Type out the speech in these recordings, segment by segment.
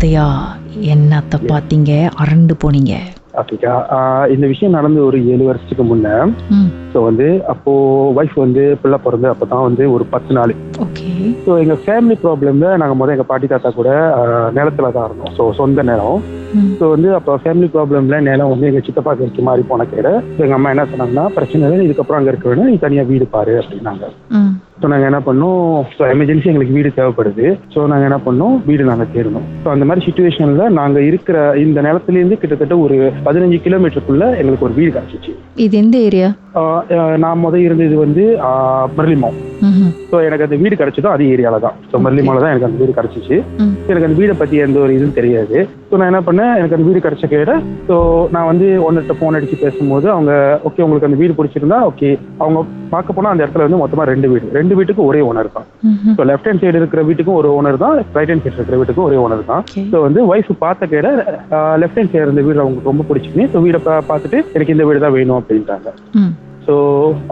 உதயா, என்னத்த பாத்தீங்க, அரண்டு போனீங்க? அப்படிக்கா, இந்த விஷயம் நடந்து ஒரு 7 வருஷத்துக்கு முன்ன. ஸோ அப்போ ஒய்ஃப் பிள்ளை பிறந்து அப்போதான் ஒரு 10 நாள். ஓகே. ஸோ எங்க ஃபேமிலி ப்ராப்ளம்ல நாங்கள் எங்க பாட்டி தாத்தா கூட நிலத்துல தான் இருந்தோம். ஸோ சொந்த நிலம். ஸோ அப்போ ஃபேமிலி ப்ராப்ளம்ல நிலம் எங்க சித்தப்பாக்கு இருக்க மாதிரி போன கேட எங்க அம்மா என்ன சொன்னாங்கன்னா, பிரச்சனை இல்லை, இதுக்கப்புறம் அங்கே இருக்க வேணும், நீ தனியா வீடு பாரு அப்படின்னாங்க. ஸோ நாங்கள் என்ன பண்ணோம், ஸோ எமர்ஜென்சி எங்களுக்கு வீடு தேவைப்படுது. ஸோ நாங்கள் என்ன பண்ணோம், வீடு நாங்கள் தேடணும். ஸோ அந்த மாதிரி சுச்சுவேஷனில் நாங்கள் இருக்கிற இந்த நிலத்துலேருந்து கிட்டத்தட்ட ஒரு 15 கிலோமீட்டருக்குள்ள எங்களுக்கு ஒரு வீடு கிடச்சிச்சு. இது எந்த ஏரியா? நான் இருந்தது மர்லிமாவ். ஸோ எனக்கு அந்த வீடு கிடைச்சதும் அதே ஏரியாவில் தான். ஸோ மர்லிமாவில் தான் எனக்கு அந்த வீடு கிடச்சிச்சு. எனக்கு அந்த வீடை பற்றி எந்த ஒரு இதுவும் தெரியாது. ஸோ நான் என்ன பண்ணேன், எனக்கு அந்த வீடு கிடைச்ச கேட ஸோ நான் ஒன்றுகிட்ட ஃபோன் அடித்து பேசும்போது அவங்க ஓகே உங்களுக்கு அந்த வீடு பிடிச்சிருந்தா ஓகே. அவங்க பார்க்க போனால் அந்த இடத்துல மொத்தமாக 2 வீட்டுக்கும் ஒரே ஓனர் தான். ஸோ லெஃப்ட் ஹேண்ட் சைடு இருக்கிற வீட்டுக்கும் ஒரு ஓனர் தான், ரைட் ஹேண்ட் சைடு இருக்கிற வீட்டுக்கும் ஒரே ஓனர் தான். ஸோ ஒய்ஃப் பார்த்த கேட லெஃப்ட் ஹேண்ட் சைடு இருந்த வீடு அவங்களுக்கு ரொம்ப பிடிச்சிச்சு. ஸோ வீடை பார்த்துட்டு எனக்கு இந்த வீடு தான் வேணும் அப்படின்ட்டாங்க. ஸோ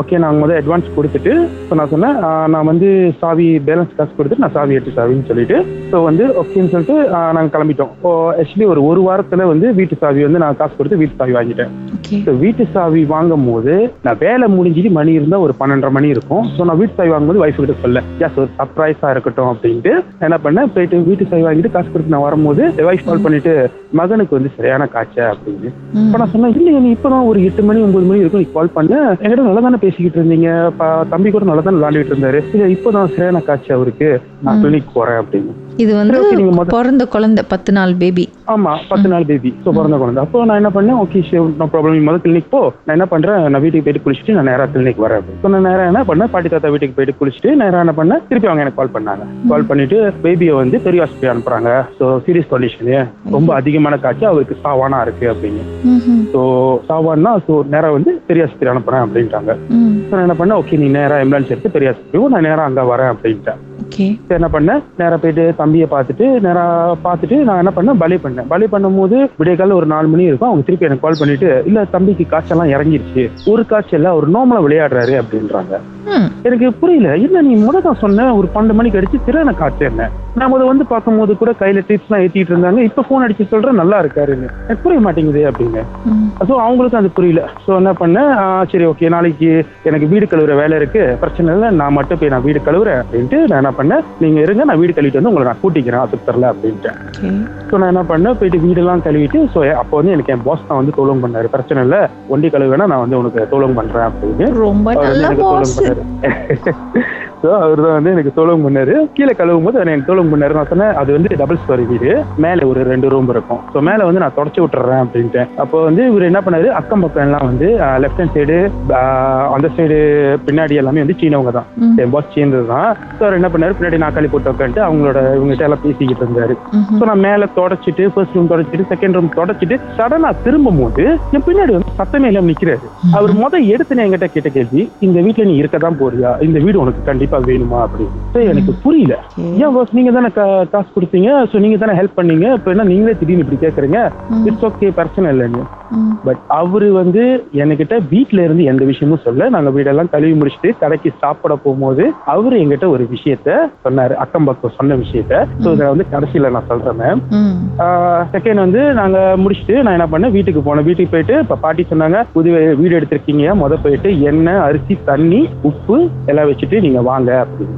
ஓகே, நாங்கள் அட்வான்ஸ் கொடுத்துட்டு ஸோ நான் சொன்னேன், நான் சாவி பேலன்ஸ் காசு கொடுத்துட்டு நான் சாவி எடுத்து சாவின்னு சொல்லிட்டு ஸோ ஓகேன்னு சொல்லிட்டு நாங்கள் கிளம்பிட்டோம். ஆக்சுவலி ஒரு வாரத்தில் வீட்டு சாவி நான் காசு கொடுத்து வீட்டு சாவி வாங்கிட்டேன். ஸோ வீட்டு சாவி வாங்கும் போது நான் வேலை முடிஞ்சிட்டு மணி இருந்தால் ஒரு 12:30 மணி இருக்கும். ஸோ நான் வீட்டு சாவி வாங்கும்போது ஒய்ஃப் கிட்ட சொல்ல ஜஸ்ட் ஒரு சர்ப்ரைஸாக இருக்கட்டும் அப்படின்ட்டு என்ன பண்ணேன், போயிட்டு வீட்டு சாவி வாங்கிட்டு காசு கொடுத்து நான் வரும்போது ஒய்ஃப் கால் பண்ணிட்டு மகனுக்கு சரியான காய்ச்ச அப்படின்னு. இப்போ நான் சொன்னேன், இல்லை நீ இப்போ தான் ஒரு 8 மணி 9 மணி இருக்கும் நீ கால் பண்ண, என்கிட்ட நல்லா தானே பேசிக்கிட்டு இருந்தீங்க, தம்பி கூட நல்லா தானே விளையாண்டுட்டு இருந்தாரு, இல்லை இப்போதான் சரியான காய்ச்சல் அவருக்கு, நான் கிளினிக் போறேன் அப்படின்னு. இது பிறந்த குழந்தை 10 நாள் பேபி. ஆமா 10 நாள் பேபி. ஸோ பிறந்த குழந்தை. அப்போ நான் என்ன பண்ணேன், ஓகே நோ ப்ராப்ளம், நீ முதல் கிளினிக் போ, நான் என்ன பண்றேன், நான் வீட்டுக்கு போயிட்டு குளிச்சுட்டு நான் நேராக கிளினிக் வரேன் அப்படின்னு. ஸோ நான் நேரம் என்ன பண்ணேன், பாட்டி தாத்தா வீட்டுக்கு போயிட்டு குளிச்சுட்டு நேராக என்ன பண்ணேன், திருப்பி அவங்க எனக்கு கால் பண்ணாங்க. கால் பண்ணிட்டு பேபியை பெரிய ஹாஸ்பிட்டல் அனுப்புறாங்க. ஸோ சீரியஸ் கண்டிஷனு, ரொம்ப அதிகமான காய்ச்சல், அவருக்கு சாவானா இருக்கு அப்படின்னு. ஸோ சாவான்னா ஸோ நேராக பெரிய ஹாஸ்பிட்டல் அனுப்புறேன் அப்படின்ட்டாங்க. ஸோ நான் என்ன பண்ணேன், ஓகே நீ நேராக ஆம்புலன்ஸ் எடுத்து பெரிய ஹாஸ்பிட்டல், நான் நேராக அங்கே வரேன் அப்படின்ட்டேன். என்ன பண்ணேன், நேராக போயிட்டு தம்பியை பார்த்துட்டு நான் என்ன பண்ணேன், பலி பண்ணும்போது விடிய கால ஒரு 4 மணி இருக்கும். அவங்க திருப்பி எனக்கு கால் பண்ணிட்டு, இல்ல தம்பிக்கு காய்ச்சல்லாம் இறங்கிருச்சு, ஒரு காய்ச்சல் ஒரு நார்மலா விளையாடுறாரு அப்படின்றாங்க. எனக்கு புரியல, என்ன நீ தான் சொன்ன ஒரு 12 மணிக்கு அடிச்சு திறன காய்ச்சல் என்ன, நான் பார்க்கும்போது கூட கையில டிப்ஸ் எல்லாம் ஏத்திட்டு இருந்தாங்க, இப்ப போன் அடிச்சு சொல்றேன் நல்லா இருக்காருன்னு, எனக்கு புரிய மாட்டேங்குது அப்படின்னு. ஸோ அவங்களுக்கும் அது புரியல. ஸோ என்ன பண்ணேன், சரி ஓகே நாளைக்கு எனக்கு வீடு கழுவுற வேலை இருக்கு, பிரச்சனை இல்லை, நான் மட்டும் போய் நான் வீடு கழுவுறேன் அப்படின்ட்டு நான் என்ன பண்ணேன், நீங்க இருங்க நான் வீடு கழுவிட்டு உங்களை நான் கூட்டிக்கிறேன் ஆஸ்பத்திரில அப்படின்ட்டு. ஸோ நான் என்ன பண்ணேன், போயிட்டு வீடெல்லாம் கழுவிட்டு ஸோ அப்போ எனக்கு என் பாஸ் தான் தோலம் பண்ணாரு, பிரச்சனை இல்லை ஒண்டி கழுவுனா நான் உனக்கு தோலம் பண்றேன் அப்படின்னு. ரொம்ப நல்ல பாஸ். ஸோ அவர் தான் எனக்கு தோலம் பண்ணாரு. கீழே கழுவும் போது எனக்கு தோலம் பண்ணாரு. நான் சொன்னேன் அது டபுள் ஸ்டோரி வீடு, மேலே ஒரு 2 ரூம் இருக்கும். ஸோ மேலே நான் தொடச்சி விட்டுறேன் அப்படின்ட்டு. அப்போ இவர் என்ன பண்ணாரு, அக்கம் பக்கம் எல்லாம் லெஃப்ட் ஹேண்ட் சைடு அந்த சைடு பின்னாடி எல்லாமே சீனவங்க தான், என் பாஸ் சீனது தான். ஸோ அவர் என்ன பண்ணாரு, பின்னாடி நாக்காளி போட்டு உட்காந்துட்டு அவங்களோட இவங்ககிட்ட எல்லாம் பேசிக்கிட்டு இருந்தாரு. ஸோ நான் மேலே தொடச்சிட்டு ஃபர்ஸ்ட் ரூம் தொடச்சிட்டு செகண்ட் ரூம் தொடச்சிட்டு சடனா திரும்பும் போது என் பின்னாடி சத்தமே இல்லாம நிக்கிறாரு. அவர் எடுத்து என்கிட்ட கேட்ட கேள்வி, இந்த வீட்டுல நீ இருக்கதான் போறியா, இந்த வீடு உனக்கு கண்டிப்பா வேணுமா அப்படின்னு. எனக்கு புரியல, ஏன் பாஸ் நீங்க தானே காசு கொடுத்தீங்க, ஸோ நீங்க தானே ஹெல்ப் பண்ணீங்க, இப்போ என்ன நீங்களே திடீர்னு இப்படி கேட்கறீங்க, இட்ஸ் ஓகே பிரச்சனை இல்லைன்னு. பட் அவரு என்கிட்ட வீட்டுல இருந்து எந்த விஷயமும் சொல்ல, நாங்க வீடெல்லாம் கழுவி முடிச்சுட்டு கடைக்கு சாப்பிட போகும்போது அவரு என்கிட்ட ஒரு விஷயத்த சொன்னாரு, அக்கம் பக்கம் சொன்ன விஷயத்த. ஸோ இதை கடைசியில நான் சொல்றேன். செகண்ட் நாங்க முடிச்சுட்டு நான் என்ன பண்ணேன், வீட்டுக்கு போனேன். வீட்டுக்கு போயிட்டு இப்ப பாட்டி சொன்னாங்க, புது வீடு எடுத்திருக்கீங்க, போயிட்டு எண்ணெய் அரிசி தண்ணி உப்பு எல்லாம் வச்சுட்டு நீங்க வாங்க அப்படின்னு.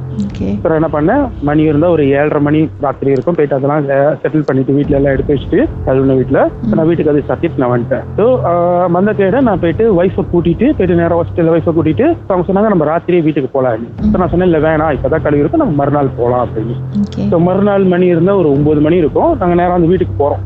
என்ன பண்ணேன், மணி இருந்தா ஒரு 7:30 மணி ராத்திரி இருக்கும். போயிட்டு அதெல்லாம் செட்டில் பண்ணிட்டு வீட்டுல எல்லாம் எடுத்து வச்சுட்டு கழுவுன வீட்டுல நான் வீட்டுக்கு அது சத்திட்டு நான் வந்துட்டேன். ஸோ வந்த கேட நான் போயிட்டு ஒய்ஃபை கூட்டிட்டு போயிட்டு நேரம் ஹாஸ்டல்ல ஒய்ஃபை கூட்டிட்டு அவங்க சொன்னாங்க நம்ம ராத்திரியே வீட்டுக்கு போலாம். நான் சொன்னேன் இல்ல வேணாம், இப்பதான் கழுவி இருக்கும், நம்ம மறுநாள் போலாம் அப்படின்னு. ஸோ மறுநாள் மணி இருந்தா ஒரு 9 மணி இருக்கும். நாங்க நேரம் அந்த வீட்டுக்கு போறோம்.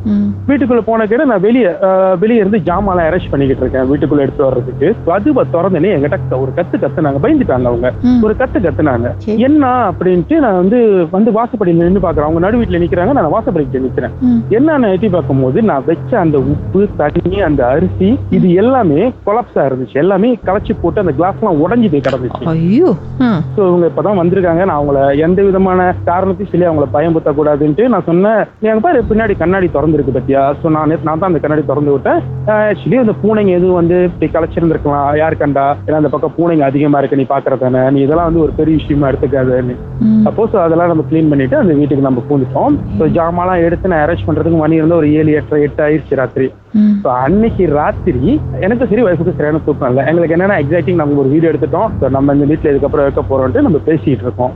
வீட்டுக்குள்ள போன கேட நான் வெளியே இருந்து ஜாமான் அரேஞ்ச் பண்ணிக்கிட்டு இருக்கேன் வீட்டுக்குள்ள எடுத்து வர்றதுக்கு. அது திறந்தனே என்கிட்ட ஒரு கத்துனாங்க, பயந்துட்டாங்க அவங்க, ஒரு கத்துனாங்க. என்ன அப்படின்ட்டு நான் வாசப்படியில் நின்று பாக்குறேன். அவங்க நடு வீட்டுல நிக்கிறாங்க, நான் வாசப்படிக்கிட்ட நிக்கிறேன். என்ன எட்டி பார்க்கும் போது நான் வச்ச அந்த உப்பு தண்ணி அந்த அரிசி இது எல்லாமே கொலாப்ஸா இருந்துச்சு. எல்லாமே களைச்சி போட்டு அந்த கிளாஸ் எல்லாம் உடஞ்சி போய் கிடந்துச்சு. ஐயோ. ஸோ இவங்க இப்பதான் வந்திருக்காங்க. நான் அவங்கள எந்த விதமான காரணத்தையும் சொல்லி அவங்கள பயம்படுத்த கூடாதுன்ட்டு நான் சொன்னேன், எங்க பாரு பின்னாடி கண்ணாடி திறந்துருக்கு பத்தியா. ஸோ நான் தான் அந்த கண்ணாடி திறந்து விட்டேன். ஆக்சுவலி அந்த பூனைங்க எதுவும் வந்து இப்படி களைச்சிருந்துருக்கலாம், யாரு கண்டா, ஏன்னா அந்த பக்கம் பூனைங்க அதிகமா இருக்கு, நீ பாக்குறதானே, நீ இதெல்லாம் வந்து ஒரு பெரிய விஷயமா எடுத்துக்காதுன்னு. சப்போஸ் அதெல்லாம் நம்ம கிளீன் பண்ணிட்டு அந்த வீட்டுக்கு நம்ம பூந்துட்டோம். ஸோ ஜாமான்லாம் எடுத்து நான் அரேஞ்ச் பண்றதுக்கு மணி இருந்தா ஒரு 7-8 ஆயிடுச்சு ராத்திரி. ஸோ அன்னைக்கு ராத்திரி எனக்கு சரி வயசுக்கு சரியான தூக்கம் இல்லை. எங்களுக்கு என்னன்னா எக்ஸாக்டிங் நம்ம ஒரு வீடியோ எடுத்துட்டோம், ஸோ நம்ம இந்த வீட்டில் இதுக்கப்புறம் வைக்க போறோம்ட்டு நம்ம பேசிட்டு இருக்கோம்.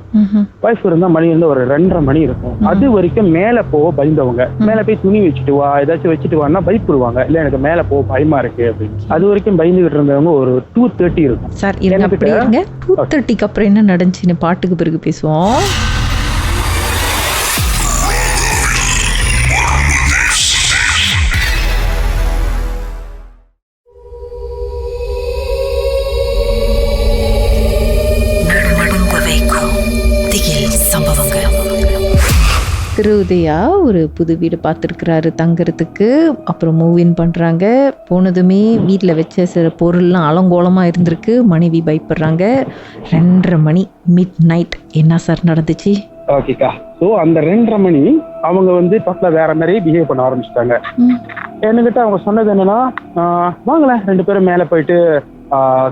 வயசு இருந்தா மணி இருந்தா ஒரு 2:30 மணி இருக்கும். அது வரைக்கும் மேல போக பயந்தவங்க, மேல போய் துணி வச்சுட்டு வா, ஏதாச்சும் வச்சுட்டு வான்னா பயப்படுவாங்க, இல்ல எனக்கு மேல போக பயமா இருக்கு அப்படின்னு. அது வரைக்கும் பயந்துகிட்டு இருந்தவங்க ஒரு 2:30 இருக்கும். சார் இருங்க, அப்படி இருங்க. 2:30க்கு அப்புறம் என்ன நடந்துச்சுன்னு பாட்டுக்கு பிறகு பேசுவோம். திருஉதயா ஒரு புது வீடு பார்த்துருக்குறாரு தங்குறதுக்கு. அப்புறம் மூவின் பண்ணுறாங்க. போனதுமே வீட்டில் வச்ச சில பொருள்லாம் அலங்கோலமாக இருந்திருக்கு. மனைவி பயப்படுறாங்க. 2:30 மணி மிட் நைட். என்ன சார் நடந்துச்சு? ஓகேக்கா. ஸோ அந்த 2:30 மணி அவங்க வந்து பக்கத்தில் வேற மாதிரி பிஹேவ் பண்ண ஆரம்பிச்சிட்டாங்க. என்கிட்ட அவங்க சொன்னது என்னன்னா, வாங்களேன் 2 பேரும் மேலே போயிட்டு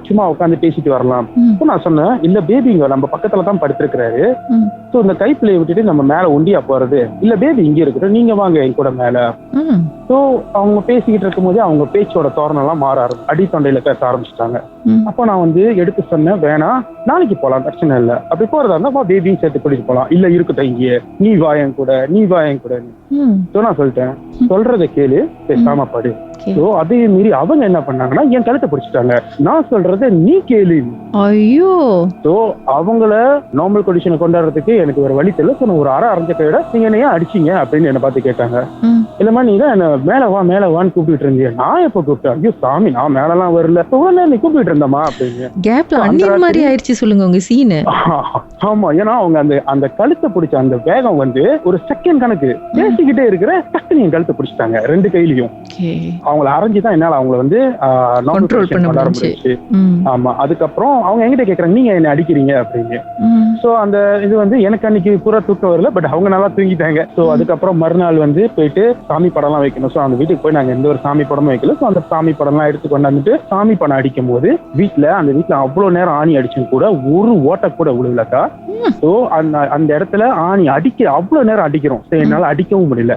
சும்மா உட்காந்து பேசிட்டு வரலாம். நான் சொன்னேன், இல்ல பேபி இங்க நம்ம பக்கத்துல தான் படுத்திருக்கிறாரு, சோ இந்த கைப்பிள்ளைய விட்டுட்டு நம்ம மேல ஒண்டியா போறது, இல்ல பேபி இங்க இருக்குது, நீங்க வாங்க என் கூட மேல. சோ அவங்க பேசிக்கிட்டு இருக்கும் போது அவங்க பேச்சோட தோரணம் எல்லாம் மாற ஆரம்பிச்சு அடி தொண்டையில பேச ஆரம்பிச்சிட்டாங்க. அப்போ நான் வந்து எடுத்து சொன்னேன், வேணாம் நாளைக்கு போலாம், பிரச்சனை இல்ல, அப்படி போறதா இருந்தா பேபியும் சேர்த்து கூட்டிட்டு போலாம், இல்ல இருக்கட்டும் இங்கே, நீ வா என் கூட, நீ வா என் கூட. சோ நான் சொல்லிட்டேன், சொல்றத கேளு, பேசாம படு. சோ அதே மீறி அவங்க என்ன பண்ணாங்கன்னா என் கழுத்தை பிடிச்சிட்டாங்க. நான் சொல்றத நீ கேளு. ஐயோ. சோ அவங்கள நார்மல் கண்டிஷனை கொண்டாடுறதுக்கு எனக்கு ஒரு வழி தெரியல. சோ ஒரு அரை அரைஞ்ச கையோட நீங்க என்ன அடிச்சீங்க அப்படின்னு என்ன பார்த்து கேட்டாங்க. இல்லம்மா நீ தான் என்ன மேல வா மேல வான்னு கூப்பிட்டு இருந்தீங்க. நான் எப்ப கூப்பிட்டேன்? ஐயோ சாமி நான் மேலலாம் வரல, நீ கூப்பிட்டு இருந்தமா அப்படின்னு. கேப்ல அன்னியன் மாதிரி ஆயிடுச்சு சொல்லுங்க உங்க சீன். ஆமா, ஏன்னா அவங்க அந்த அந்த கழுத்தை பிடிச்ச அந்த வேகம் வந்து ஒரு செகண்ட் கணக்கு பேசிக்கிட்டே இருக்கிற டக்குனு என் கழுத்தை பிடிச்சிட்டாங்க 2 கையிலையும். அவங்கள அரைஞ்சுதான் என்னால அவங்கள வந்து கண்ட்ரோல் பண்ண முடிஞ்சுச்சு. ஆமா, அதுக்கப்புறம் அவங்க என்கிட்ட கேக்குறாங்க, நீங்க என்ன அடிக்கிறீங்க அப்படின்னு. சோ அந்த இது வந்து எனக்கு அன்னைக்கு பூரா தூக்கம் வரல, பட் அவங்க நல்லா தூங்கிட்டாங்க. சோ அதுக்கப்புறம் மறுநாள் வந்து போயிட்டு சாமி படம் எல்லாம் வைக்கணும். சோ அந்த வீட்டுக்கு போய் நாங்க எந்த ஒரு சாமி படமும் வைக்கல. சோ அந்த சாமி படம் எல்லாம் எடுத்து கொண்டாந்துட்டு சாமி படம் அடிக்கும் போது அந்த வீட்டுல அவ்வளவு நேரம் ஆணி அடிச்சும் கூட ஒரு ஓட்ட கூட விழுலக்கா. சோ அந்த இடத்துல ஆணி அடிக்க அவ்வளவு நேரம் அடிக்கிறோம், என்னால அடிக்கவும் முடியல.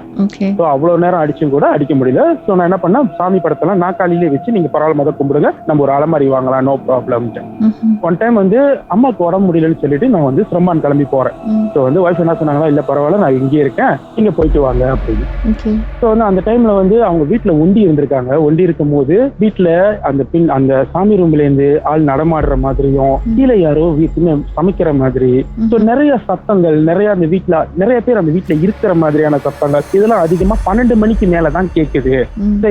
சோ அவ்வளவு நேரம் அடிச்சும் கூட அடிக்க முடியல. சோ நான் என்ன பண்ணேன், சாமி படத்தெல்லாம் நாக்காலிலே வச்சு நீங்க பரவாயில்ல மொதல் கும்பிடுங்க, நம்ம ஒரு அலமாரி வாங்கலாம், நோ ப்ராப்ளம். ஒன் டைம் வந்து அம்மாவுக்கு உடம்பு முடியலன்னு சொல்லிட்டு நான் வந்து சிரம்பான் கிளம்பி போறேன். சோ வந்து வைஃப் என்ன சொன்னாங்களா, இல்ல பரவாயில்ல நான் இங்கே இருக்கேன், நீங்க போயிட்டு வாங்க அப்படின்னு. சோ வந்து அந்த டைம்ல வந்து அவங்க வீட்டுல ஒண்டி இருந்திருக்காங்க. ஒண்டி இருக்கும் போது வீட்டுல அந்த சாமி ரூம்ல இருந்து ஆள் நடமாடுற மாதிரியும் கீழே யாரோ வீட்டுல சமைக்கிற மாதிரி, சோ நிறைய சத்தங்கள், நிறைய அந்த வீட்டுல நிறைய பேர் அந்த வீட்டுல இருக்கிற மாதிரியான சத்தங்கள், இதெல்லாம் அதிகமா 12 மணிக்கு மேலதான் கேக்குது.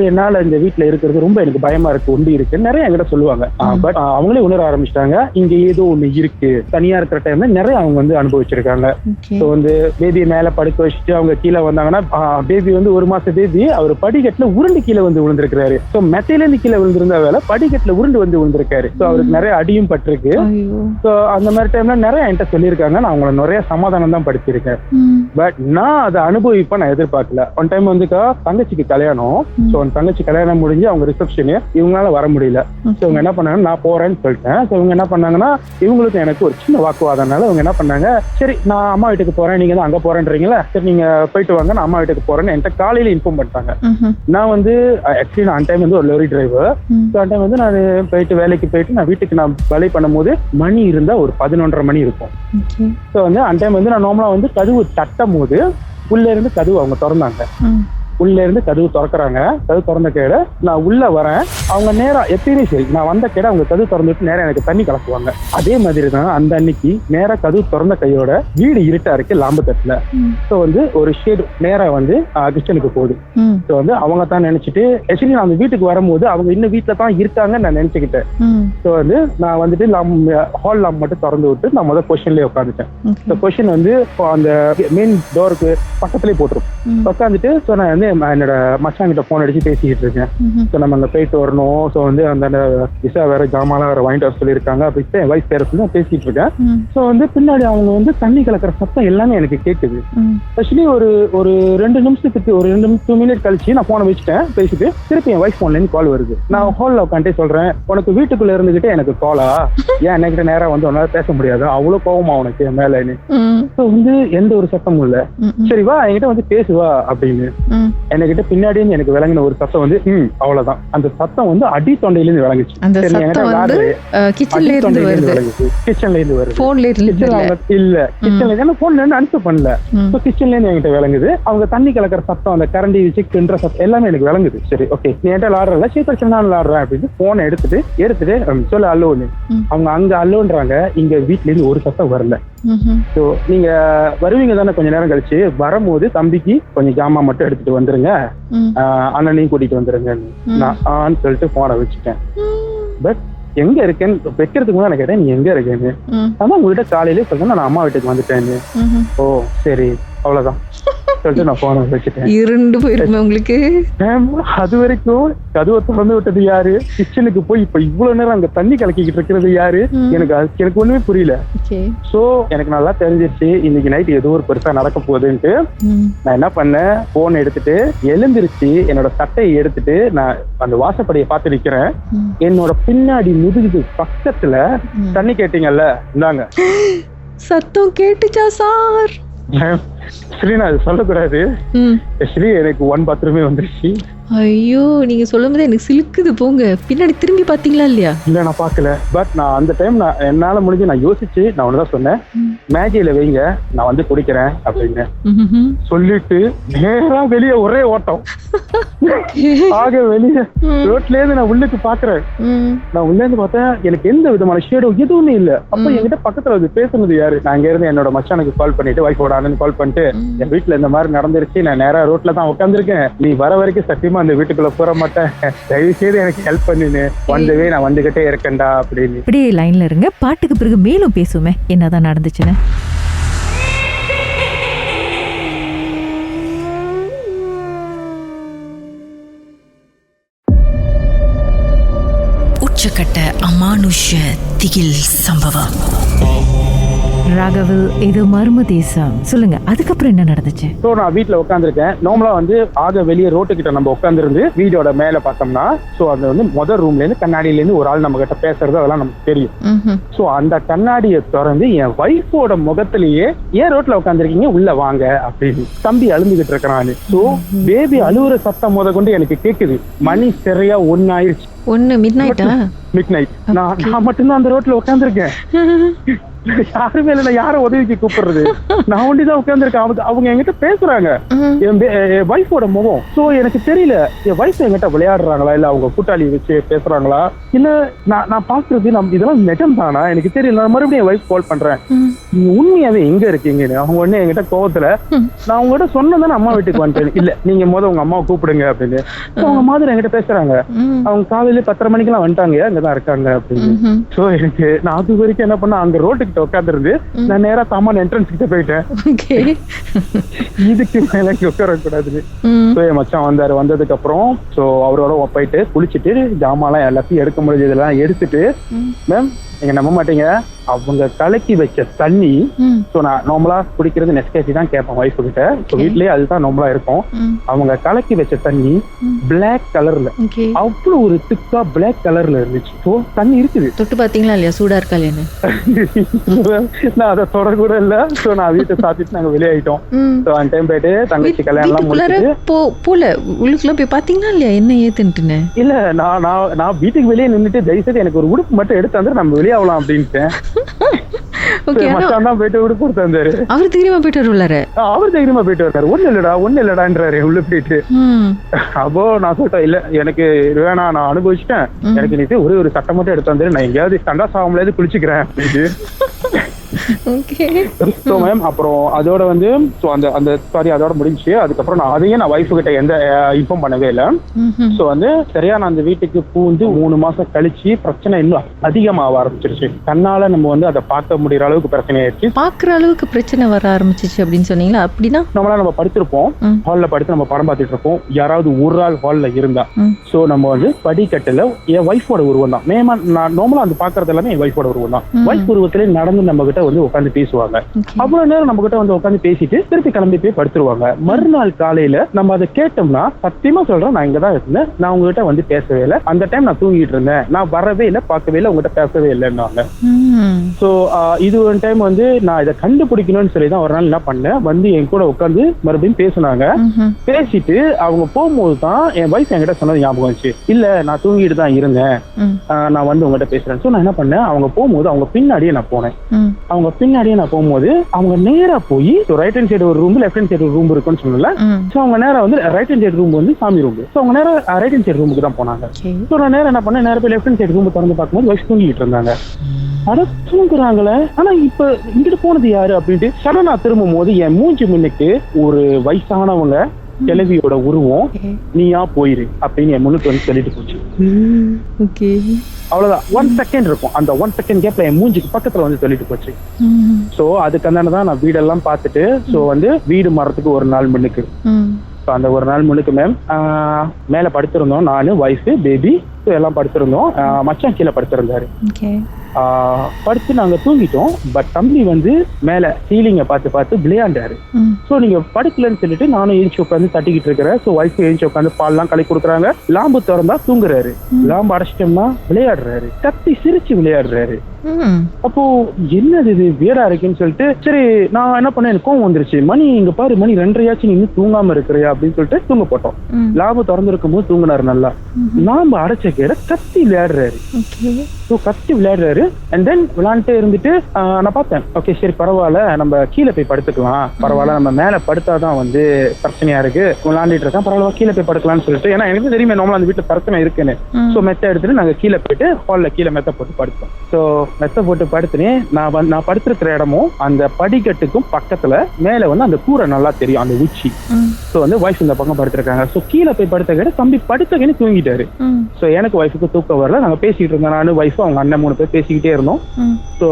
என்னால இந்த வீட்டுல இருக்கிறது ரொம்ப எனக்கு பயமா இருக்கு, ஒண்டி இருக்கு நிறைய என்கிட்ட சொல்லுவாங்க. பட் அவங்களே உணர ஆரம்பிச்சிட்டாங்க இங்க ஏதோ ஒண்ணு இருக்கு. தனியா இருக்கிற டைம்ல நிறைய அவங்க வந்து அனுபவிச்சிருக்காங்க. சோ வந்து பேபியை மேல படுக்க வச்சுட்டு அவங்க கீழே வந்தாங்கன்னா, பேபி வந்து 1 மாச பேபி, அவர் படிக்கட்டுல உருண்டு கீழே வந்து விழுந்திருக்காரு. சோ மெத்தையில இருந்து கீழே விழுந்திருந்த வேலை படிக்கட்டுல உருண்டு வந்து விழுந்திருக்காரு. சோ அவருக்கு நிறைய அடியும் பட்டிருக்கு. சோ அந்த மாதிரி டைம்ல நிறைய என்கிட்ட சொல்லியிருக்காங்க. நான் அவங்களை நிறைய சமாதானம் தான் படுத்திருக்கேன். பட் நான் அதை அனுபவிப்பா நான் எதிர்பார்க்கல. ஒன் டைம் வந்துக்கா தங்கச்சிக்கு கல்யாணம். சோ தங்கச்சி கல்யாணம் முடிஞ்சு அவங்க ரிசப்ஷனு, இவங்களால வர முடியல. சோ இவங்க என்ன பண்ணாங்க, நான் போறேன்னு சொல்லிட்டேன். சோ இவங்க என்ன பண்ணாங்கன்னா, இவங்களுக்கு எனக்கு ஒரு சின்ன வாக்குவாதனால இவங்க என்ன பண்ணாங்க, சரி நான் அம்மா வீட்டுக்கு போறேன், நீங்க தான் அங்க போறேன்றீங்களா, சரி நீங்க போயிட்டு வாங்க, நான் அம்மா வீட்டுக்கு போறேன்னு என்கிட்ட காலையில இன்ஃபார்ம் பண்ணிட்டாங்க. நான் வந்து ஆக்சுவலி நான் டைம் வந்து ஒரு லோரி டிரைவர். அந்த டைம் வந்து நான் போயிட்டு வேலைக்கு போயிட்டு நான் வீட்டுக்கு நான் வேலை பண்ணும் போது மணி இருந்தா ஒரு 11:30 மணி இருக்கும். சோ வந்து அந்த டைம் வந்து நான் நார்மலா வந்து கதவு தட்டும் போது உள்ள இருந்து கதவு அவங்க திறந்தாங்க. உள்ள இருந்து கதவு திறக்கிறாங்க. கதவு திறந்த கேட நான் உள்ள வரேன். அவங்க நேரா எப்பயுமே சரி, நான் வந்த கேட அவங்க கதவு திறந்துட்டு நேரம் எனக்கு தண்ணி கலக்குவாங்க. அதே மாதிரி தான் அந்த அன்னைக்கு நேரா கதவு திறந்த கையோட வீடு இருட்டா இருக்கு லாம்பத்தட்டுல. ஸோ வந்து ஒரு ஷேடு நேரா வந்து கிச்சனுக்கு போகுது. ஸோ வந்து அவங்க தான் நினைச்சிட்டு ஆக்சுவலி நான் அந்த வீட்டுக்கு வரும்போது அவங்க இன்னும் வீட்டுல தான் இருக்காங்கன்னு நான் நினைச்சுக்கிட்டேன். ஸோ வந்து நான் வந்துட்டு ஹால் லாம்ப் மட்டும் திறந்து விட்டு நான் முதல் பொசிஷன்லேயே உட்காந்துட்டேன். இந்த பொசிஷன் வந்து அந்த மெயின் டோருக்கு பக்கத்துலேயே போட்டுரும். உட்காந்துட்டு ஸோ நான் வந்து என்னோட மச்சான் கிட்ட போன் அடிச்சு பேசிக்கிட்டு இருக்கேன். ஸோ நம்ம அங்கே போயிட்டு வரணும். ஸோ வந்து அந்த விசா வேற ஜாமான்லாம் வேற வாங்கிட்டு வர சொல்லியிருக்காங்க. அப்படி என் வைஃப் பேர சொல்லி நான் பேசிட்டு இருக்கேன். ஸோ வந்து பின்னாடி அவங்க வந்து தண்ணி கலக்கிற சத்தம் எல்லாமே எனக்கு கேட்குது. ஆக்சுவலி ஒரு 2 நிமிஷத்துக்கு ஒரு 2 மினிட் கழிச்சு நான் போனை வச்சுட்டேன். பேசிட்டு திருப்பி என் வைஃப் போன்லேருந்து கால் வருது. நான் ஹாலில் உட்காந்துட்டே சொல்றேன், உனக்கு வீட்டுக்குள்ள இருந்துகிட்டே எனக்கு காலா, ஏன் என்கிட்ட நேரம் வந்து உன்னால பேச முடியாது, அவ்வளவு கோவமா உனக்கு என் மேல. வந்து எந்த ஒரு சத்தமும் இல்ல. சரி வா என்கிட்ட வந்து பேசுவா அப்படின்னு என்கிட்ட பின்னாடி எனக்கு விளங்கின ஒரு சத்தம் வந்து அவ்வளவுதான். அந்த சத்தம் வந்து அடி தொண்டையில இருந்து விளங்குச்சு. கிச்சன்ல இருந்து வருது. இல்ல கிச்சன்ல இருந்து போன்ல இருந்து ஆன்சர் பண்ணல. கிச்சன்ல இருந்து என்கிட்ட விளங்குது. அவங்க தண்ணி கலக்கிற சத்தம், அந்த கரண்டி வச்சு கிண்டுற சத்தம் எல்லாமே எனக்கு விளங்குது. சரி ஓகே நீ என்கிட்ட விளாடுறல, சரி பிரச்சனை நான் விளாடுறேன் அப்படின்னு போனை எடுத்துட்டு சொல்ல அல்லோன்னு. அவங்க அங்க அல்லோன்றாங்க, இங்க வீட்ல இருந்து ஒரு சத்தம் வரல. சோ நீங்க வருவீங்க தானே கொஞ்ச நேரம் கழிச்சு, வரும்போது தம்பிக்கு கொஞ்சம் ஜாமான் மட்டும் எடுத்துட்டு வந்துருங்க, அண்ணனையும் கூட்டிட்டு வந்துருங்க. நான் சொல்லிட்டு போனை வச்சுட்டேன். பட் எங்க இருக்கேன்னு வைக்கிறதுக்கு முன்னாடி நான் கேட்டேன், நீ எங்க இருக்கேன்னு. அதான் உங்ககிட்ட காலையிலே சொல்றேன் நான் அம்மா வீட்டுக்கு வந்துட்டேன்னு. ஓ சரி அவ்வளவுதான் சொல்லிட்டு நான் போன வச்சுட்டேன். இரண்டு போயிருக்கேன் உங்களுக்கு. அது வரைக்கும் கதவை திறந்து விட்டது யாரு, கிச்சனுக்கு போய் இப்ப இவ்வளவு நேரம் அங்க தண்ணி கலக்கிக்கிட்டு இருக்கிறது யாரு, எனக்கு ஒண்ணுமே புரியல. சோ எனக்கு நல்லா தெரிஞ்சிருச்சு இன்னைக்கு நைட் ஏதோ ஒரு பெருசா நடக்க போகுதுன்ட்டு. நான் என்ன பண்ணேன், போன் எடுத்துட்டு எழுந்திருச்சு என்னோட சட்டையை எடுத்துட்டு நான் அந்த வாசப்படியை பார்த்து நிக்கிறேன். என்னோட பின்னாடி முதுகுது பக்கத்துல தண்ணி கேட்டீங்கல்ல, இந்தாங்க சத்தம் கேட்டுச்சா சார்? ஸ்ரீ நான் அது சொல்லக்கூடாது. ஸ்ரீ எனக்கு 1 பாத்ரூமே வந்துருச்சு. ஐயோ நீங்க சொல்லும் போது எனக்கு சிலுக்குது. போங்க பின்னாடி திரும்பி பாத்தீங்களா இல்லையா? இல்ல நான் பாக்கல. பட் நான் அந்த டைம் நான் என்னால முடிஞ்சு நான் யோசிச்சு நான் ஒண்ணுதான் சொன்னேன், மேஜில வைங்க நான் வந்து குடிக்கிறேன் அப்படின்னு சொல்லிட்டு நேரா வெளியே ஒரே ஓட்டம். ஆக வெளியே ரோட்ல இருந்து நான் உள்ளுக்கு பாக்குறேன். நான் உள்ள இருந்து பார்த்தேன், எனக்கு எந்த விதமான ஷேடும் எதுவுமே இல்ல. அப்ப என்கிட்ட பக்கத்துல வந்து பேசுனது யாரு, நான் இங்க இருந்து என்னோட மச்சானுக்கு கால் பண்ணிட்டு, வைஃபோட அண்ணனுக்கு கால் பண்ணிட்டு, என் வீட்டுல இந்த மாதிரி நடந்துருச்சு, நான் நேரா ரோட்ல தான் உட்காந்துருக்கேன், நீ வர வரைக்கும் சத்தியமா அந்த வீட்டுக்குள்ள போற மாட்டேன், தயவு செய்து எனக்கு ஹெல்ப் பண்ணினு, வந்தவே நான் வந்துகிட்டே இருக்கேன்டா அப்படின்னு. இப்படியே லைன்ல இருங்க, பாட்டுக்கு பிறகு மேலும் பேசுமே என்னதான் நடந்துச்சுன்னு. உச்சக்கட்ட அமானுஷ திகில் சம்பவம். ராகவ், இது மர்ம தேசம். சொல்லுங்க, அதுக்கப்புறம் என்ன நடந்துச்சு? ஸோ நான் வீட்டில் உட்காந்துருக்கேன். நார்மலா வந்து ஆக வெளியே ரோட்டுக்கிட்ட நம்ம உட்காந்துருந்து வீடோட மேல பார்த்தோம்னா, ஸோ அது வந்து முதல் ரூம்ல இருந்து கண்ணாடியில இருந்து ஒரு ஆள் நம்ம கிட்ட பேசுறது அதெல்லாம் நமக்கு தெரியும். ஸோ அந்த கண்ணாடியை திறந்து என் வைஃபோட முகத்திலேயே, ஏன் ரோட்ல உட்காந்துருக்கீங்க உள்ள வாங்க அப்படின்னு தம்பி அழுந்துகிட்டு இருக்கிறான்னு. ஸோ பேபி அழுவுற சத்தம் முத கொண்டு எனக்கு கேக்குது. மணி சரியா 1 ஆயிடுச்சு. Mid night. நான் மட்டும்தான் அந்த ரோட்ல உட்காந்துருக்கேன். யாருமே இல்ல, யார உதவிக்கு கூப்பிடுறது, நான் ஒண்டிதான் உட்கார்ந்துருக்கேன். அவங்க என்கிட்ட பேசுறாங்க, என் வைஃபோட முகம். சோ எனக்கு தெரியல என் வைஃப் என்கிட்ட விளையாடுறாங்களா, இல்ல அவங்க கூட்டாளி வச்சு பேசுறாங்களா, இல்ல நான் பாக்குறது இதெல்லாம் நிஜம் தானா எனக்கு தெரியல. நான் மறுபடியும் என் வைஃப் கால் பண்றேன், நீங்க உண்மையாவே எங்க இருக்கீங்கன்னு. அவங்க உடனே என்கிட்ட கோவத்துல, நான் உங்ககிட்ட சொன்னதானே அம்மா வீட்டுக்கு வந்துட்டேன், இல்ல நீங்க உங்க அம்மாவை கூப்பிடுங்க அப்படின்னு. அவங்க மாதிரி என்கிட்ட பேசுறாங்க. அவங்க காலையில 10:30 மணிக்கெல்லாம் வந்துட்டாங்க, அங்கதான் இருக்காங்க அப்படின்னு. சோ எனக்கு நான் அது வரைக்கும் என்ன பண்ண, அங்க ரோட்டுக்கு உட்கார்ந்து இருந்து நான் நேரா சாமான் என்ட்ரன்ஸ் கிட்ட போயிட்டேன். இதுக்கு மேல உட்கார கூடாதுன்னு. என் மச்சான் வந்தாரு. வந்ததுக்கு அப்புறம் சோ அவரோட போயிட்டு குளிச்சுட்டு ஜாமான் எல்லாத்தையும் எடுக்க முடிஞ்சதெல்லாம் எடுத்துட்டு, மேம் நீங்க நம்ப மாட்டீங்க, அவங்க கலக்கி வச்ச தண்ணி, சோ நான் நார்மலா குடிக்கிறது நெஸ்கேஃபி தான் கேட்பேன் வைஃப் கிட்ட. சோ வீட்லயே அதுதான் நார்மலா இருக்கும். அவங்க கலக்கி வச்ச தண்ணி பிளாக் கலர்ல, அவ்வளவு ஒரு திக்கா பிளாக் கலர்ல இருந்துச்சு. சோ தண்ணி இருக்குது. தொட்டு பாத்தீங்களா இல்லையா, சூடா இருக்கா இல்லையான்னு? நான் அதை தொட கூட இல்ல. சோ நான் வீட்டை சாத்திட்டு நாங்க வெளியாயிட்டோம். சோ அந்த டைம் போயிட்டு தங்கச்சி கல்யாணம் எல்லாம் முடிச்சுட்டு போல உள்ளுக்குள்ள போய் பாத்தீங்களா இல்லையா என்ன ஏத்துன்னு? இல்ல நான் வீட்டுக்கு வெளியே நின்னுட்டு தயவுசெய்து எனக்கு ஒரு உடுப்பு மட்டும் எடுத்து வந்து நம்ம வெளியாகலாம் அப்படின்ட்டு போயிட்டு உடுப்பு கொடுத்து வந்தாரு. அவர் தைரியமா போயிட்டு வருவாரு. அவர் தைரியமா போயிட்டு வர்றாரு. ஒண்ணு இல்லடான்றாரு உள்ள போயிட்டு. அப்போ நான் சொல்லிட்டேன், இல்ல எனக்கு வேணாம், நான் அனுபவிச்சுட்டேன், எனக்கு நீ ஒரே ஒரு சட்டை மட்டும் எடுத்து வந்துரு, நான் எங்கேயாவது சண்டா சாவம்லாவது குளிச்சுக்கிறேன் அப்படின்னு. ஓகே. ஸோ மேம் அப்புறம் அதோட வந்து ஸோ அந்த சாரி அதோட முடிஞ்சு. அதுக்கப்புறம் நான் வைஃபு கிட்ட எந்த இன்ஃபார்ம் பண்ணவே இல்லை. ஸோ வந்து சரியா நான் அந்த வீட்டுக்கு பூந்து 3 மாசம் கழிச்சு பிரச்சனை இன்னும் அதிகமாக ஆரம்பிச்சிருச்சு. கண்ணால நம்ம வந்து அதை பார்க்க முடியற அளவுக்கு பிரச்சனை ஆயிடுச்சு. பாக்குற அளவுக்கு பிரச்சனை வர ஆரம்பிச்சிச்சு அப்படின்னு சொன்னீங்களா? அப்படின்னா நம்ம படுத்திருப்போம், ஹால்ல படுத்து நம்ம படம் பார்த்துட்டு இருப்போம். யாராவது ஒரு ஆள் ஹால்ல இருந்தா ஸோ நம்ம வந்து படிக்கட்டுல என் ஒய்ஃபோட உருவம் தான். நான் நார்மலா வந்து பாக்குறது எல்லாமே என் ஒய்ஃபோட உருவம் தான். ஒய்ஃப் உருவத்திலே நடந்து நம்ம கிட்ட வந்து உட்காந்து பேசுவாங்க. அவ்வளவு நேரம் நம்ம கிட்ட வந்து உட்காந்து பேசிட்டு திருப்பி கிளம்பி போய் படுத்துருவாங்க. மறுநாள் காலையில நம்ம அதை கேட்டோம்னா சத்தியமா சொல்றேன், நான் இங்கதான் இருந்தேன், நான் உங்ககிட்ட வந்து பேசவே இல்லை, அந்த டைம் நான் தூங்கிட்டு இருந்தேன், நான் வரவே இல்லை, பார்க்கவே இல்லை, உங்ககிட்ட பேசவே இல்லைன்னாங்க. ஸோ இது ஒரு டைம் வந்து நான் இதை கண்டுபிடிக்கணும்னு சொல்லி தான் ஒரு நாள் என்ன பண்ணேன், வந்து என் கூட உட்காந்து மறுபடியும் பேசினாங்க. பேசிட்டு அவங்க போகும்போது தான் என் வைஃப் என்கிட்ட சொன்னது ஞாபகம் வந்துச்சு. இல்ல நான் தூங்கிட்டு தான் இருந்தேன், நான் வந்து உங்ககிட்ட பேசுறேன். ஸோ நான் என்ன பண்ணேன், அவங்க போகும்போது அவங்க பின்னாடியே நான் போனேன். அவங்க பின்னாடியே நான் போகும்போது அவங்க நேரா போய் ரைட் ஹேண்ட் சைடு ஒரு ரூம், லெஃப்ட் ஹேண்ட் சைடு ஒரு ரூம் இருக்குன்னு சொன்னல. ஸோ அவங்க நேரா வந்து ரைட் ஹேண்ட் சைடு ரூம் வந்து சாமி ரூம். ஸோ அவங்க நேரா ரைட் ஹேண்ட் சைடு ரூமுக்கு தான் போனாங்க. ஸோ நான் நேரம் என்ன பண்ணேன், நேரம் போய் லெஃப்ட் ஹேண்ட் சைடு ரூம் திறந்து பார்க்கும்போது வைஃப் தூங்கிட்டு இருந்தாங்க. அட தூங்குறாங்களே, ஆனா இப்ப இங்கிட்டு போனது யாரு அப்படின்ட்டு சடனா திரும்பும் போது என் மூஞ்சி முன்னுக்கு ஒரு வயசானவங்க கிழவியோட உருவம், நீயா போயிரு அப்படின்னு என் முன்னுக்கு வந்து சொல்லிட்டு போச்சு. அவ்வளவுதான், 1 செகண்ட் இருக்கும். அந்த 1 செகண்ட் கேப்ல என் மூஞ்சிக்கு பக்கத்துல வந்து சொல்லிட்டு போச்சு. சோ அதுக்கு தான் நான் வீடெல்லாம் பார்த்துட்டு சோ வந்து வீடு மாறதுக்கு ஒரு நாள் முன்னுக்கு அந்த ஒரு நாள் முன்னுக்கு மேம் மேல படுத்திருந்தோம், நானு வைஃப் பேபி எல்லாம் படுத்திருந்தோம். மச்சான் கீழே படுத்திருந்தாரு. படுத்து நாங்க தூங்கிட்டோம். பட் தம்பி வந்து மேல சீலிங்க பார்த்து விளையாண்டாரு. சோ நீங்க படுக்கலன்னு சொல்லிட்டு நானும் எழுச்சி உட்காந்து தட்டிக்கிட்டு இருக்கிறேன். சோ வைஃப் எழுச்சி உட்காந்து பால்லாம் கலக்கி கொடுக்குறாங்க. லாம்பு திறந்தா தூங்குறாரு, லாம்பு அடைச்சிட்டோம்னா விளையாடுறாரு, கத்தி சிரிச்சு விளையாடுறாரு. அப்போ என்னது இது வேடா இருக்குன்னு சொல்லிட்டு சரி நான் என்ன பண்ணேன், எனக்கு கோவம் வந்துருச்சு. மணி இங்க பாரு, மணி 2:30 நீ தூங்காம இருக்கிறியா அப்படின்னு சொல்லிட்டு தூங்க போட்டோம். லாபு திறந்திருக்கும் போது தூங்கினாரு. நல்லா லாம்பு அடைச்ச கேட கத்தி விளையாடுறாரு. கத்தி விளையாடுறாரு. அண்ட் தென் விளையாண்டுட்டே இருந்துட்டு நான் பார்த்தேன், ஓகே சரி பரவாயில்ல, நம்ம கீழே போய் படுத்துக்கலாம், பரவாயில்ல நம்ம மேல படுத்தாதான் வந்து பிரச்சனையா இருக்கு, விளையாண்டுட்டு இருக்கேன், பரவாயில்ல கீழே போய் படுக்கலாம்னு சொல்லிட்டு, ஏன்னா எனக்கு தெரியுமே நார்மலா அந்த வீட்டுல பிரச்சனை இருக்குன்னு. சோ மெத்த எடுத்துட்டு நாங்க கீழே போயிட்டு ஹால்ல கீழே மெத்த போட்டு படுத்தோம். சோ மெத்த போட்டு படுத்துனேன். நான் படுத்திருக்கிற இடமும் அந்த படிக்கட்டுக்கும் பக்கத்துல மேல வந்து அந்த கூரை நல்லா தெரியும், அந்த உச்சி. சோ வந்து வைஃப் இந்த பக்கம் படுத்திருக்காங்க. சோ கீழே போய் படுத்த கேட்ட தம்பி படுத்தகன்னு தூங்கிட்டாரு. சோ எனக்கு வைஃபுக்கு தூக்கம் வரல. நாங்க பேசிட்டு இருந்தோம், நானும் வைஃப் அவங்க அண்ணன் 3 பேர் பேசிக்கிட்டே இருந்தோம். ஸோ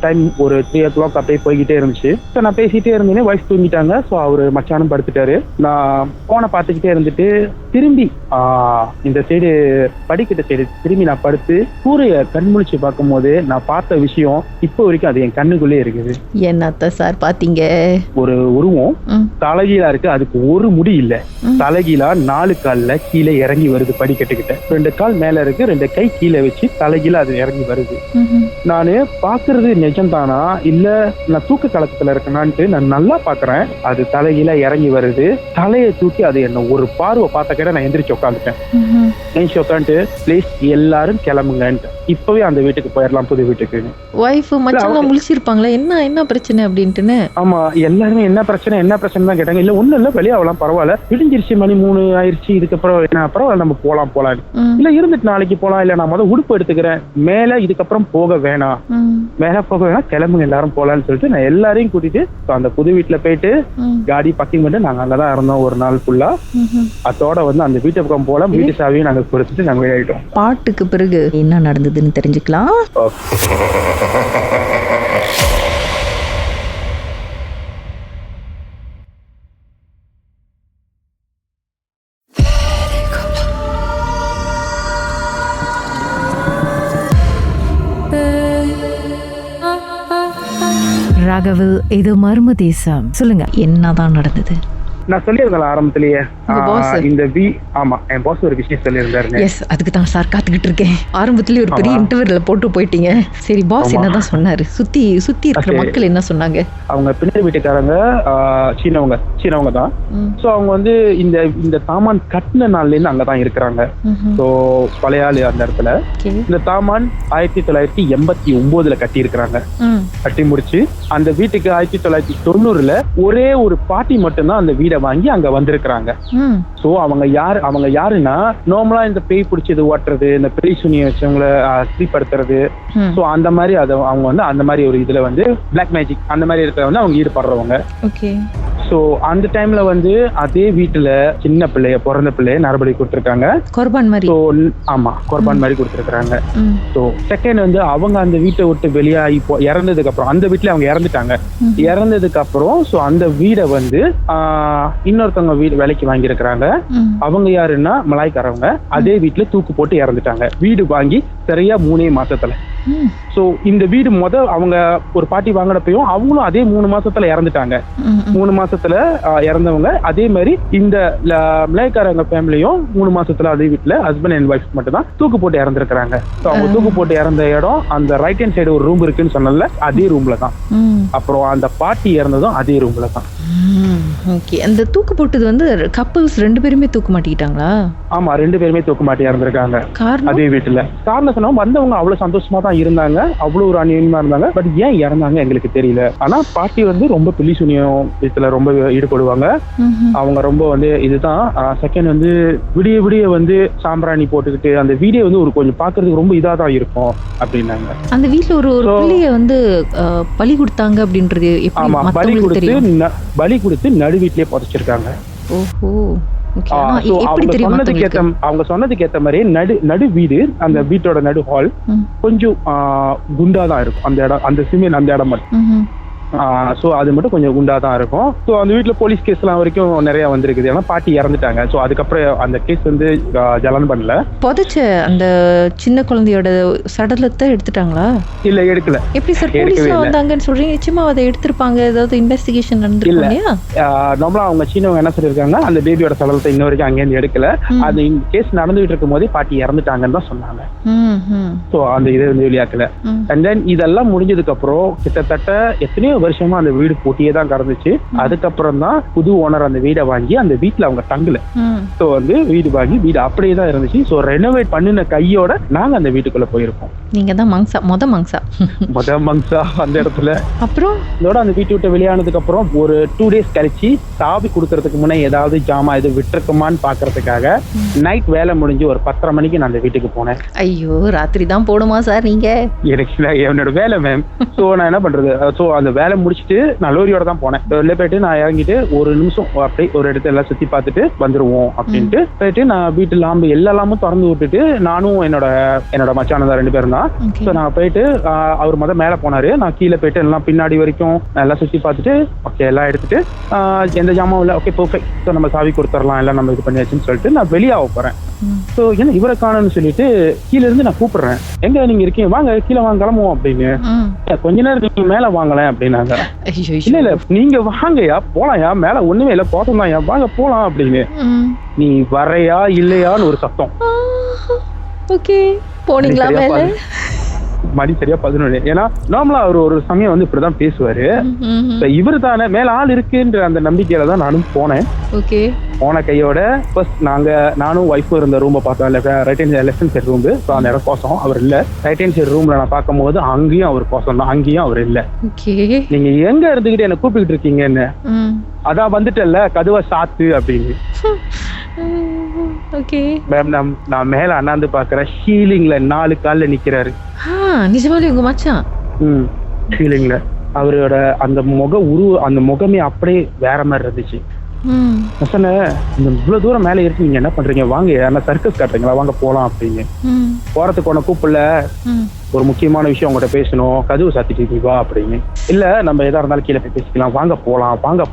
டைம் ஒரு 3 o'clock அப்படியே போய்கிட்டே இருந்துச்சு. ஸோ நான் பேசிட்டே இருந்தேன், வைஃப் தூங்கிட்டாங்க. ஸோ அவரு மச்சானும் படுத்துட்டாரு. நான் போனை பார்த்துக்கிட்டே இருந்துட்டு திரும்பி இந்த சைடு படிக்கட்ட சைடு திரும்பி நான் படுத்து கூரைய கண்முழிச்சு பார்க்கும் போது நான் பார்த்த விஷயம் இப்போ வரைக்கும் அது என் கண்ணுக்குள்ளே இருக்குது. என்னத்த சார் பாத்தீங்க? ஒரு உருவம் தலைகீழா இருக்கு, அதுக்கு ஒரு முடி இல்ல, தலைகீழா 4 கால்ல கீழே இறங்கி வருது. படிக்கட்டுக்கிட்ட 2 கால் மேல இருக்கு, 2 கை கீழே வச்சு தலைகீழ அது இறங்கி வருது. நானு பாக்குறது நிஜம்தானா இல்ல நான் தூக்க கலக்கத்துல இருக்கேனான்ட்டு நான் நல்லா பாக்குறேன். அது தலைகீழ இறங்கி வருது. தலையை தூக்கி அது என்ன ஒரு பார்வை பார்த்த கேட்ட நான் எந்திரிச்சு உட்காந்துட்டேன். எந்திரிச்சு உட்காந்துட்டு ப்ளீஸ் எல்லாரும் கிளம்புங்கன்ட்டு, இப்பவே அந்த வீட்டுக்கு போயிடலாம், புது வீட்டுக்கு. வைஃப் மச்சான் முழிச்சிருப்பாங்களா என்ன பிரச்சனை அப்படின்ட்டுன்னு? ஆமா, எல்லாருமே என்ன பிரச்சனை தான் கேட்டாங்க. இல்ல ஒண்ணும் இல்ல, வெளியாகலாம், பரவாயில்ல, விடிஞ்சிருச்சு, மணி 3 ஆயிடுச்சு, இதுக்கப்புறம் என்ன பரவாயில்ல நம்ம போலாம் இல்ல இருந்துட்டு நாளைக்கு போலாம், இல்ல நான் முதல்ல உடுப்பு எடுத்துக்கிறேன், மேல இதுக்கப்புறம் போக வேணாம், கிளம்புங்க எல்லாரும் போலான்னு சொல்லிட்டு நான் எல்லாரையும் கூட்டிட்டு அந்த புது வீட்டுல போயிட்டு காடி பக்கிங் பண்ணிட்டு நாங்க அங்கதான் இருந்தோம் ஒரு நாள் ஃபுல்லா. அதோட வந்து அந்த வீட்டு பக்கம் போல வீட்டு சாவியும் நாங்க கொடுத்துட்டு நாங்க வெளியாயிட்டோம். பாட்டுக்கு பிறகு என்ன நடந்ததுன்னு தெரிஞ்சுக்கலாம். ராகவ், இது மர்ம தேசம். சொல்லுங்க, என்னதான் நடந்தது? நான் சொல்லியிருந்தேன் ஆரம்பத்திலேயே, இந்த ஆமா என் பாஸ் ஒரு விஷயம் சொல்லியிருந்தாரு. எஸ், அதுக்கு தான் சார் காத்துக்கிட்டு இருக்கேன். ஆரம்பத்திலேயே ஒரு பெரிய இன்டர்வியூல போட்டு போயிட்டீங்க. சரி, பாஸ் என்னதான் சொன்னாரு? சுத்தி இருக்கிற மக்கள் என்ன சொன்னாங்க? அவங்க பின்னாடி வீட்டுக்காரங்க சீனவங்க தான். சோ அவங்க வந்து இந்த தாமான் கட்டின நாள்ல இருந்து அங்கதான் இருக்கிறாங்க. சோ பழைய ஆளு அந்த இடத்துல. இந்த தாமான் 1989 கட்டி இருக்கிறாங்க. கட்டி முடிச்சு அந்த வீட்டுக்கு 1990 ஒரே ஒரு பாட்டி மட்டும்தான் அந்த வீடை வீடை வாங்கி அங்க வந்திருக்கிறாங்க. சோ அவங்க யாருன்னா நார்மலா இந்த பேய் பிடிச்சது ஓட்டுறது, இந்த பேய் சுனியை வச்சவங்களை ஸ்ரீப்படுத்துறது, சோ அந்த மாதிரி அவங்க வந்து அந்த மாதிரி ஒரு இதுல வந்து பிளாக் மேஜிக் அந்த மாதிரி இருக்கிற வந்து அவங்க ஈடுபடுறவங்க. சோ அந்த டைம்ல வந்து அதே வீட்டுல சின்ன பிறந்த பிள்ளைய நரபலி கொடுத்திருக்காங்க, குர்பான் மாதிரி. ஆமா, குர்பான் மாதிரி கொடுத்திருக்காங்க. சோ செகண்ட் வந்து அவங்க அந்த வீட்டை விட்டு வெளியாகி இறந்ததுக்கு அப்புறம், அந்த வீட்டுல அவங்க இறந்ததுக்கு அப்புறம் சோ அந்த வீடை வந்து இன்னொருத்தவங்க வீடு விலைக்கு வாங்கி இருக்கிறாங்க. அவங்க யாருன்னா மலாய்க்காரவங்க. அதே வீட்டுல தூக்கு போட்டு இறந்துட்டாங்க, வீடு வாங்கி சரியா 3 மாசத்துல. சோ இந்த வீடு அவங்க ஒரு பாட்டி வாங்கினப்பையும் அவங்களும் அதே 3 மாசத்துல இறந்துட்டாங்க. 3 மாசத்துல இறந்தவங்க. அதே மாதிரி இந்த மலாய்க்காரங்க ஃபேமிலியும் 3 மாசத்துல அதே வீட்டுல ஹஸ்பண்ட் அண்ட் ஒய்ஃப் மட்டும் தான் தூக்கு போட்டு இறந்துருக்காங்க. அவங்க தூக்கு போட்டு இறந்த இடம் அந்த ரைட் ஹேண்ட் சைடு ஒரு ரூம் இருக்குன்னு சொன்னல, அதே ரூம்ல தான். அப்புறம் அந்த பாட்டி இறந்ததும் அதே ரூம்ல தான். ஓகே. அந்த தூக்கு போட்டது வந்து கப்பிள்ஸ் 2 பேருமே தூக்கு மாட்டிக்கிட்டாங்களா? ஆமா, 2 பேருமே தூக்கு மாட்டி இறந்துருக்காங்க அதே வீட்டுல. காரணம் சொன்னா வந்தவங்க அவ்வளவு சந்தோஷமா தான் இருந்தாங்க, அவ்வளவு ஒரு அநியாயமா இருந்தாங்க. பட் ஏன் இறந்தாங்க எங்களுக்கு தெரியல. ஆனா பாட்டி வந்து ரொம்ப பில்லி சுனியம் இதுல ரொம்ப ஈடுபடுவாங்க. அவங்க ரொம்ப வந்து இதுதான். செகண்ட் வந்து விடிய வந்து சாம்பிராணி போட்டுக்கிட்டு அந்த வீடியோ வந்து ஒரு கொஞ்சம் பாக்குறதுக்கு ரொம்ப இதா தான் இருக்கும் அப்படின்னாங்க. அந்த வீட்டுல ஒரு பிள்ளைய வந்து பலி கொடுத்தாங்க அப்படின்றது எப்படி? பலி கொடுத்து நடு வீட்லயே புதைச்சிருக்காங்க. ஓஹோ. அவங்க சொன்னதுக்கு ஏத்த மாதிரி நடு வீடு, அந்த வீட்டோட நடு ஹால் கொஞ்சம் குண்டாதான் இருக்கும். அந்த இடம், அந்த சிமெண்ட் அந்த இடம் மட்டும். சோ அது மட்டும் கொஞ்சம் குண்டா தான் இருக்கும். சோ அந்த வீட்டுல போலீஸ் கேஸ் எல்லாம் வரைக்கும் நிறைய வந்திருக்குது. ஏன்னா பாட்டி இறந்துட்டாங்க. சோ அதுக்கப்புறம் அந்த கேஸ் வந்து ஜலன் பண்ணல. புதைச்ச அந்த சின்ன குழந்தையோட சடலத்தை எடுத்துட்டாங்களா? இல்ல, எடுக்கல. எப்படி சார் போலீஸ்ல வந்தாங்கன்னு சொல்றீங்க? நிச்சயமா அதை எடுத்திருப்பாங்க, ஏதாவது இன்வெஸ்டிகேஷன் நடந்திருக்கும் இல்லையா? நார்மலா அவங்க சின்னவங்க என்ன சொல்லிருக்காங்க, அந்த பேபியோட சடலத்தை இன்ன வரைக்கும் அங்கே இருந்து எடுக்கல. அந்த கேஸ் நடந்துகிட்டு இருக்கும் போதே பாட்டி இறந்துட்டாங்கன்னு தான் சொன்னாங்க. சோ அந்த இதை வந்து வெளியாக்கல. அண்ட் தென் இதெல்லாம் முடிஞ்சதுக்கு அப்புறம் கிட்டத்தட்ட எத்தனையோ வருஷமா அந்த வீடு பூட்டியே தான் கிடந்துச்சு. அதுக்கப்புறம் தான் புது ஓனர் அந்த வீடை வாங்கி அந்த வீட்டுல அவங்க தங்கல. சோ வந்து வீடு வாங்கி வீடு அப்படியே தான் இருந்துச்சு. சோ ரெனோவேட் பண்ணின கையோட நாங்க அந்த வீட்டுக்குள்ள போயிருக்கோம். நீங்க தான் மொத மங்சா அந்த இடத்துல. அப்புறம் இதோட அந்த வீட்டு விட்டு வெளியானதுக்கு அப்புறம் ஒரு 2 days கழிச்சு சாவி கொடுக்கறதுக்கு முன்னே ஏதாவது ஜாமா இது விட்டுருக்குமான்னு பாக்குறதுக்காக நைட் வேலை முடிஞ்சு ஒரு 10:30 மணிக்கு நான் அந்த வீட்டுக்கு போனேன். ஐயோ, ராத்திரி தான் போடுமா சார் நீங்க? எனக்கு என்னோட வேலை மேம். சோ நான் என்ன பண்றது, சோ அந்த வேலை முடிச்சுட்டு நான் லோரியோட தான் போனேன். வெளில போயிட்டு நான் இறங்கிட்டு ஒரு நிமிஷம் அப்படியே ஒரு இடத்த எல்லாம் சுத்தி பார்த்துட்டு வந்துருவோம் அப்படின்ட்டு போயிட்டு நான் வீட்டு லாம்பு எல்லாமும் திறந்து விட்டுட்டு நானும் என்னோட மச்சான தான் 2 பேரும் தான். ஸோ நான் போயிட்டு அவர் மேல போனாரு. நான் கீழே போயிட்டு எல்லாம் பின்னாடி வரைக்கும் எல்லாம் சுத்தி பார்த்துட்டு ஓகே எல்லாம் எடுத்துட்டு எந்த ஜாமாவும் இல்லை, ஓகே பெர்ஃபெக்ட், ஸோ நம்ம சாவி கொடுத்துடலாம், எல்லாம் நம்ம இது பண்ணியாச்சுன்னு சொல்லிட்டு நான் வெளியாக போறேன். ஸோ என்ன இவரை காணும்னு சொல்லிட்டு கீழே இருந்து நான் கூப்பிடுறேன், எங்க நீங்க இருக்கீங்க, வாங்க கீழே வாங்க கிளம்புவோம் அப்படின்னு. கொஞ்ச நேரம் நீங்க மேல வாங்கலாம் அப்படின்னாங்க. இல்ல நீங்க வாங்கயா போலாம்யா, மேல ஒண்ணுமே இல்ல போட்டோம் தான், வாங்க போலாம் அப்படின்னு. நீ வரையா இல்லையான்னு ஒரு சத்தம். ஓகே போனீங்களா மேல? மணி சரியா 11. ஏன்னா நார்மலா அவர் ஒரு சமயம் வந்து இப்படிதான் பேசுவாரு. இவரு தானே மேல ஆள் இருக்குன்ற அந்த நம்பிக்கையில தான் நானும் போனேன். போன கையோட ஃபர்ஸ்ட் நானும் ஒய்ஃபும் இருந்த ரூமை பார்த்தோம். Right hand left hand side room. அந்த இடம் கோசம் அவர் இல்ல. ரைட் ஹேண்ட் சைடு ரூம்ல நான் பார்க்கும் போது அங்கேயும் அவர் கோசம் தான், அங்கேயும் அவர் இல்ல. நீங்க எங்க இருந்துகிட்டு என்ன கூப்பிட்டு இருக்கீங்கன்னு, அதான் வந்துட்டல்ல கதவை சாத்து அப்படின்னு. மேம் நான் மேல அண்ணாந்து பாக்குறேன், ஹீலிங்ல 4 கால்ல நிக்கிறாரு. நிஜமாலே உங்க மச்சான்? ஹீலிங்ல அவரோட அந்த அந்த முகமே அப்படியே வேற மாதிரி இருந்துச்சு. இவ்வளவு தூரம் மேல இருக்கு, நீங்க என்ன பண்றீங்க, வாங்க என்ன சர்க்கஸ் காட்டுறீங்களா, வாங்க போலாம் அப்படின்னு. போறதுக்கு ஒண்ணு கூப்பிடல, ஒரு முக்கியமான விஷயம் உங்கள்கிட்ட பேசணும், கதவு சாத்திட்டு வா அப்படின்னு. இல்ல நம்ம எதா இருந்தாலும் கீழே போய் பேசிக்கலாம், வாங்க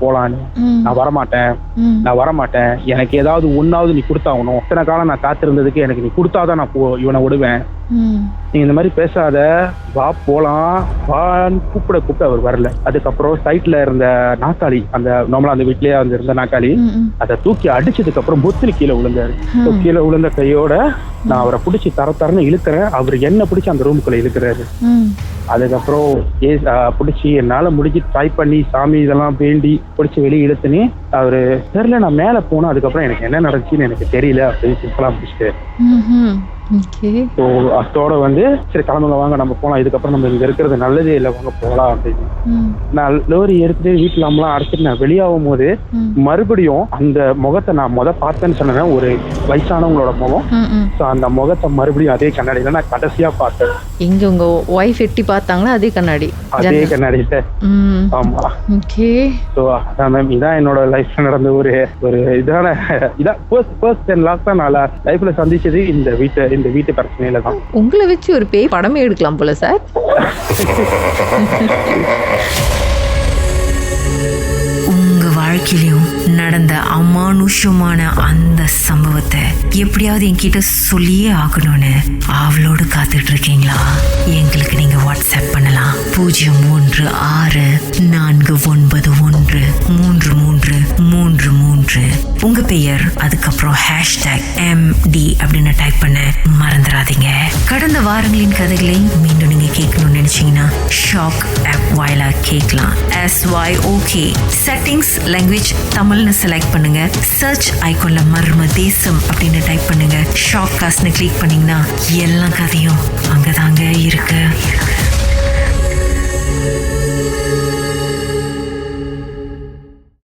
போலான்னு. நான் வரமாட்டேன், எனக்கு ஏதாவது ஒன்னாவது நீ கொடுத்தாகணும், இத்தனை காலம் நான் காத்திருந்ததுக்கு எனக்கு நீ கொடுத்தாதான் நான் இவனை விடுவேன், நீ இந்த மாதிரி பேசாத, வா போலாம் வான்னு கூப்பிட அவர் வரல. அதுக்கப்புறம் சைட்ல இருந்த நாக்காளி, அந்த நார்மலா அந்த வீட்லயே இருந்த நாக்காளி, அதை தூக்கி அடிச்சதுக்கு அப்புறம் புத்தினி கீழே விழுந்தாரு. கீழே விழுந்த கையோட நான் அவரை பிடிச்சி தரன்னு இழுக்கிறேன், அவர் என்ன பிடிச்சி அந்த ரூமுக்குள்ள இழுக்கிறாரு. அதுக்கப்புறம் பிடிச்சி என்னால முடிஞ்சு ட்ரை பண்ணி சாமி இதெல்லாம் வேண்டி பிடிச்சி வெளியே இழுத்துனே அவரு தெரியல, நான் மேல போனேன், அதுக்கப்புறம் எனக்கு என்ன நடந்துச்சுன்னு எனக்கு தெரியல அப்படின்னு சிம்பிளா பிடிச்சிட்டு. அதோட வந்து சரி கிளம்புங்க வாங்க நம்ம போகலாம், இதுக்கப்புறம் நம்ம இங்க இருக்கிறது நல்லதே இல்லை, வாங்க போகலாம் அப்படின்னு. நான் லோரி எடுத்துட்டு வீட்டுல அம்லாம் அடைச்சிட்டு நான் வெளியாகும் போது மறுபடியும் அந்த முகத்தை நான் பார்த்தேன்னு சொன்னேன், ஒரு வயசானவங்களோட முகம். ஸோ அந்த முகத்தை மறுபடியும் அதே கண்ணாடியில நான் கடைசியா பார்த்தேன். எங்க உங்க ஒய்ஃப் எட்டி பார்த்தாங்களா அதே கண்ணாடி? அதே கண்ணாடியில. ஆமா. ஓகே. ஸோ அதான் மேம், இதான் என்னோட லைஃப்ல நடந்த ஒரு இதான் ஃபர்ஸ்ட் அண்ட் லாஸ்டா நான் லைஃப்ல சந்திச்சது இந்த வீட்டு பிரச்சனையில தான். உங்களை வச்சு ஒரு பேய் படமே எடுக்கலாம் போல சார். உங்க வாழ்க்கையிலும் நடந்த அமானுஷமான அந்த சம்பவத்தை எப்படியாவது என்கிட்ட சொல்லியே ஆகணும்னு அவளோடு காத்துட்டு இருக்கீங்களா? எங்களுக்கு நீங்க வாட்ஸ்அப் பண்ணலாம் 01694913333. உங்க பெயர் அதுக்கப்புறம் #MD அப்படின்னு டைப் பண்ண மறந்துடாதீங்க. கடந்த வாரங்களின் கதைகளை மீண்டும் நீங்க கேட்கணும்னு நினைச்சீங்கன்னா ஷாக் ஆப் வாயிலா கேட்கலாம். SYOK செட்டிங்ஸ் லாங்குவேஜ் தமிழ்னு செலக்ட் பண்ணுங்க. சர்ச் ஐகான்ல மர்ம தேசம் அப்படின்னு டைப் பண்ணுங்க. ஷாக் காஸ்ட்னு கிளிக் பண்ணீங்கன்னா எல்லா கதையும் அங்கதாங்க இருக்கு.